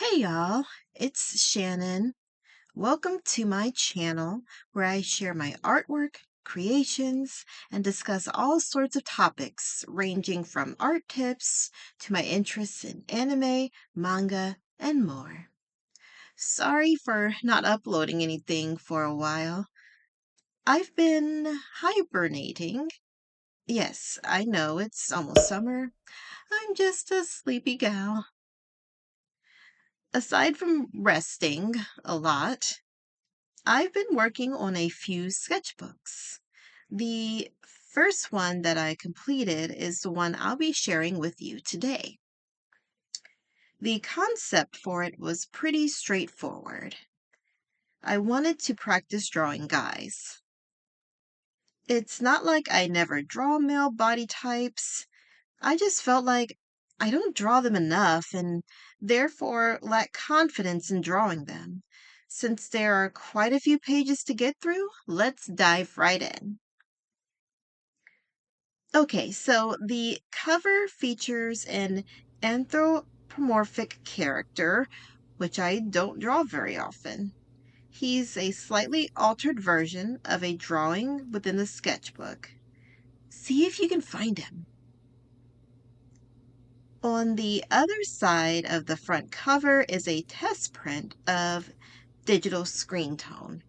Hey y'all, it's Shannon. Welcome to my channel where I share my artwork, creations, and discuss all sorts of topics ranging from art tips to my interests in anime, manga, and more. Sorry for not uploading anything for a while. I've been hibernating. Yes, I know it's almost summer. I'm just a sleepy gal. Aside from resting a lot, I've been working on a few sketchbooks. The first one that I completed is the one I'll be sharing with you today. The concept for it was pretty straightforward. I wanted to practice drawing guys. It's not like I never draw male body types. I just felt like I don't draw them enough and therefore lack confidence in drawing them. Since there are quite a few pages to get through, let's dive right in. Okay, so the cover features an anthropomorphic character, which I don't draw very often. He's a slightly altered version of a drawing within the sketchbook. See if you can find him. On the other side of the front cover is a test print of digital screen tone.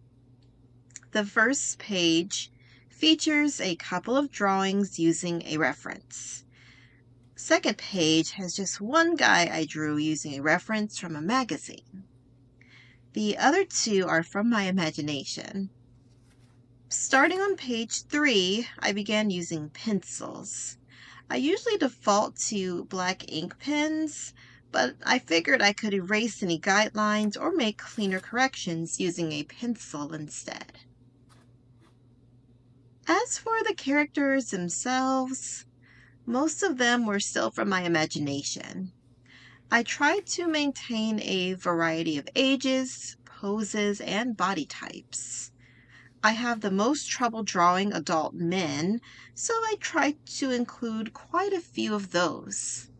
The first page features a couple of drawings using a reference. Second page has just one guy I drew using a reference from a magazine. The other two are from my imagination. Starting on page 3, I began using pencils. I usually default to black ink pens, but I figured I could erase any guidelines or make cleaner corrections using a pencil instead. As for the characters themselves, most of them were still from my imagination. I tried to maintain a variety of ages, poses, and body types. I have the most trouble drawing adult men, so I tried to include quite a few of those.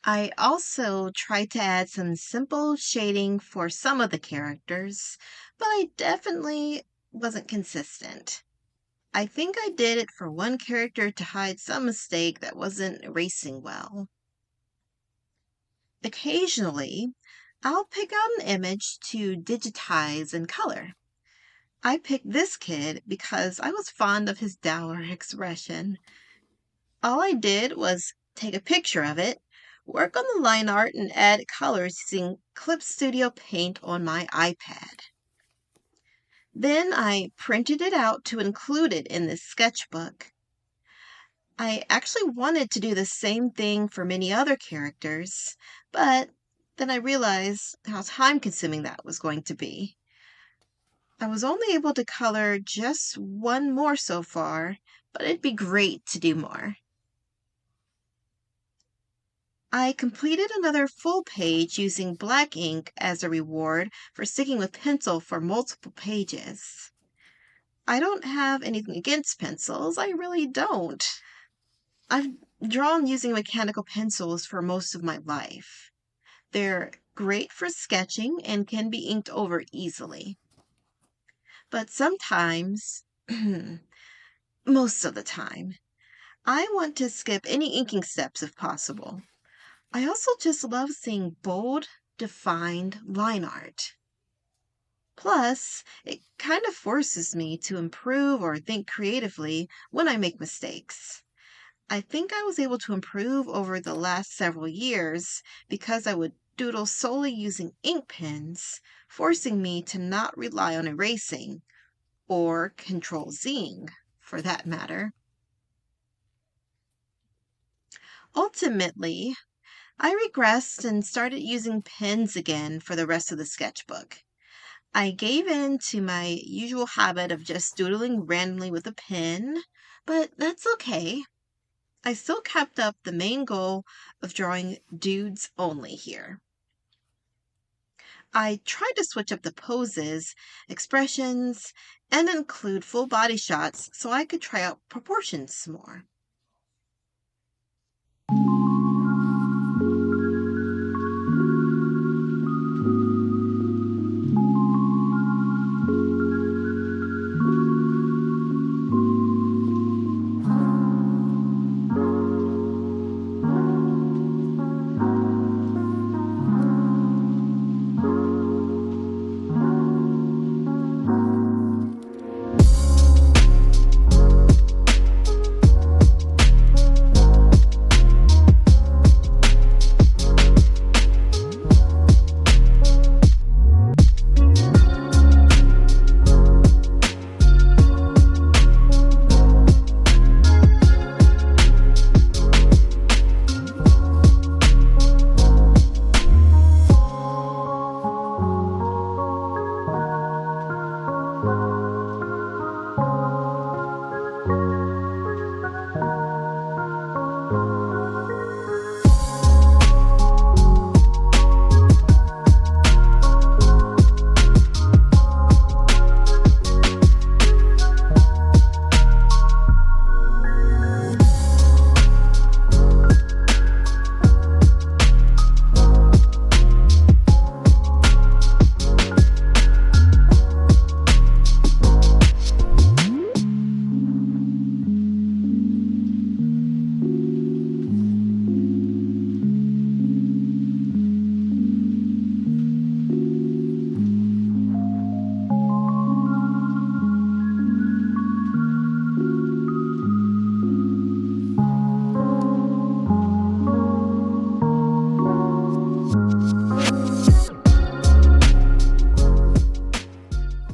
I also tried to add some simple shading for some of the characters, but I definitely wasn't consistent. I think I did it for one character to hide some mistake that wasn't erasing well. Occasionally, I'll pick out an image to digitize in color. I picked this kid because I was fond of his dour expression. All I did was take a picture of it, work on the line art, and add colors using Clip Studio Paint on my iPad. Then I printed it out to include it in this sketchbook. I actually wanted to do the same thing for many other characters, but then I realized how time-consuming that was going to be. I was only able to color just one more so far, but it'd be great to do more. I completed another full page using black ink as a reward for sticking with pencil for multiple pages. I don't have anything against pencils, I really don't. I've drawn using mechanical pencils for most of my life. They're great for sketching and can be inked over easily. But sometimes, most of the time, I want to skip any inking steps if possible. I also just love seeing bold, defined line art. Plus, it kind of forces me to improve or think creatively when I make mistakes. I think I was able to improve over the last several years because I would doodle solely using ink pens, forcing me to not rely on erasing, or Control Zing, for that matter. Ultimately, I regressed and started using pens again for the rest of the sketchbook. I gave in to my usual habit of just doodling randomly with a pen, but that's okay. I still kept up the main goal of drawing dudes only here. I tried to switch up the poses, expressions, and include full body shots so I could try out proportions more.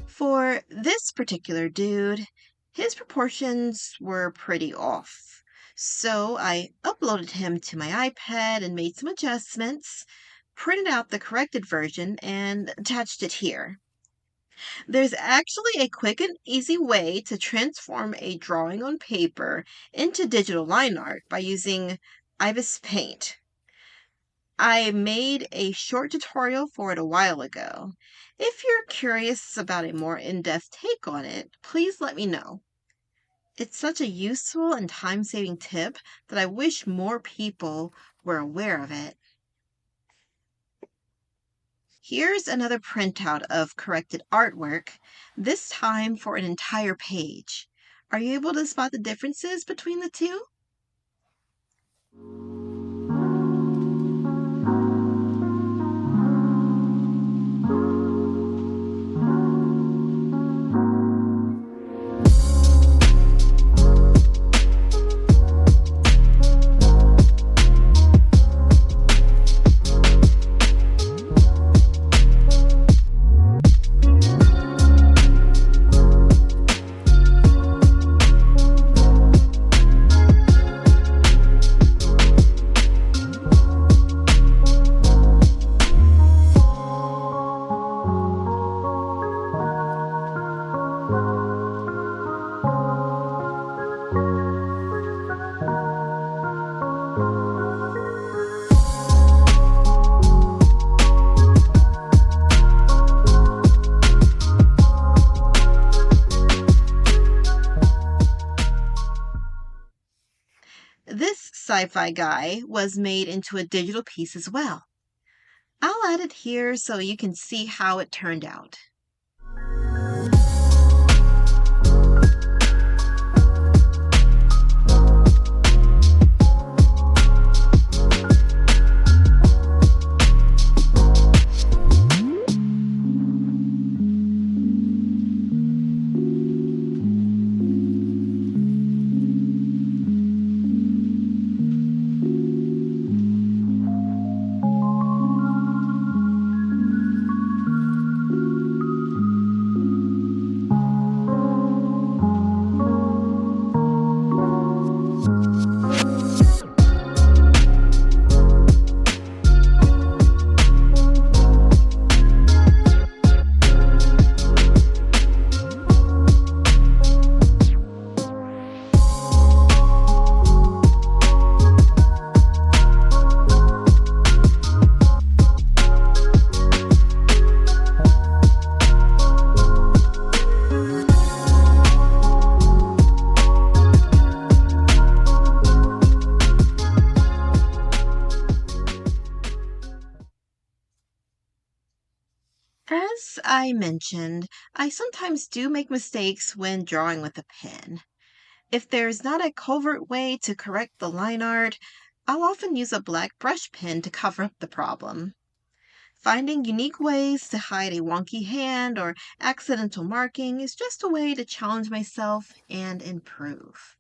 For this particular dude, his proportions were pretty off. So I uploaded him to my iPad and made some adjustments, printed out the corrected version, and attached it here. There's actually a quick and easy way to transform a drawing on paper into digital line art by using Ibis Paint. I made a short tutorial for it a while ago. If you're curious about a more in-depth take on it, please let me know. It's such a useful and time-saving tip that I wish more people were aware of it. Here's another printout of corrected artwork, this time for an entire page. Are you able to spot the differences between the two? sci-fi guy was made into a digital piece as well. I'll add it here so you can see how it turned out. As I mentioned, I sometimes do make mistakes when drawing with a pen. If there's not a covert way to correct the line art, I'll often use a black brush pen to cover up the problem. Finding unique ways to hide a wonky hand or accidental marking is just a way to challenge myself and improve.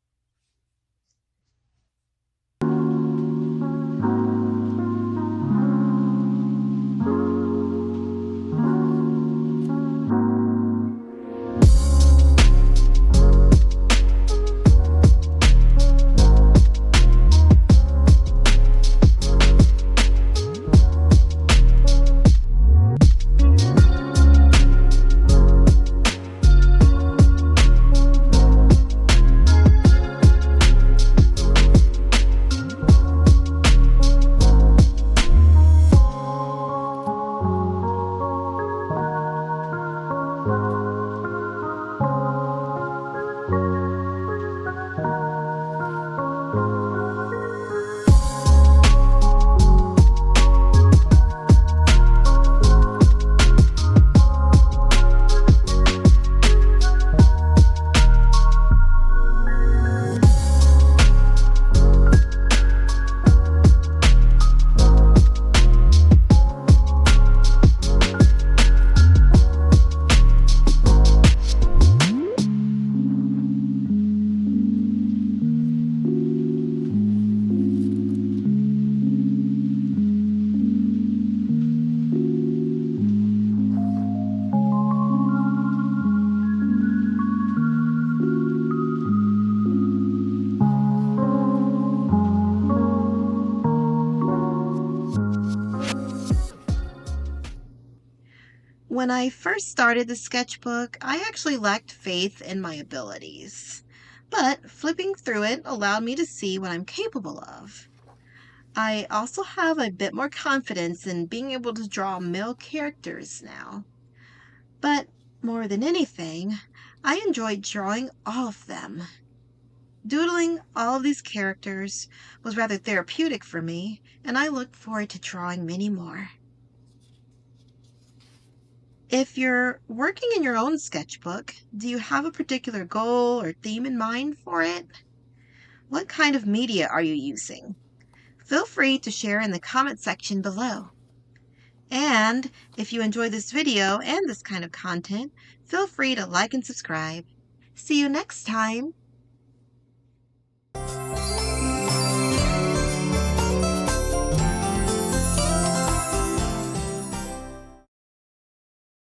When I first started the sketchbook, I actually lacked faith in my abilities. But flipping through it allowed me to see what I'm capable of. I also have a bit more confidence in being able to draw male characters now. But more than anything, I enjoyed drawing all of them. Doodling all of these characters was rather therapeutic for me, and I look forward to drawing many more. If you're working in your own sketchbook, do you have a particular goal or theme in mind for it? What kind of media are you using? Feel free to share in the comment section below. And if you enjoy this video and this kind of content, feel free to like and subscribe. See you next time!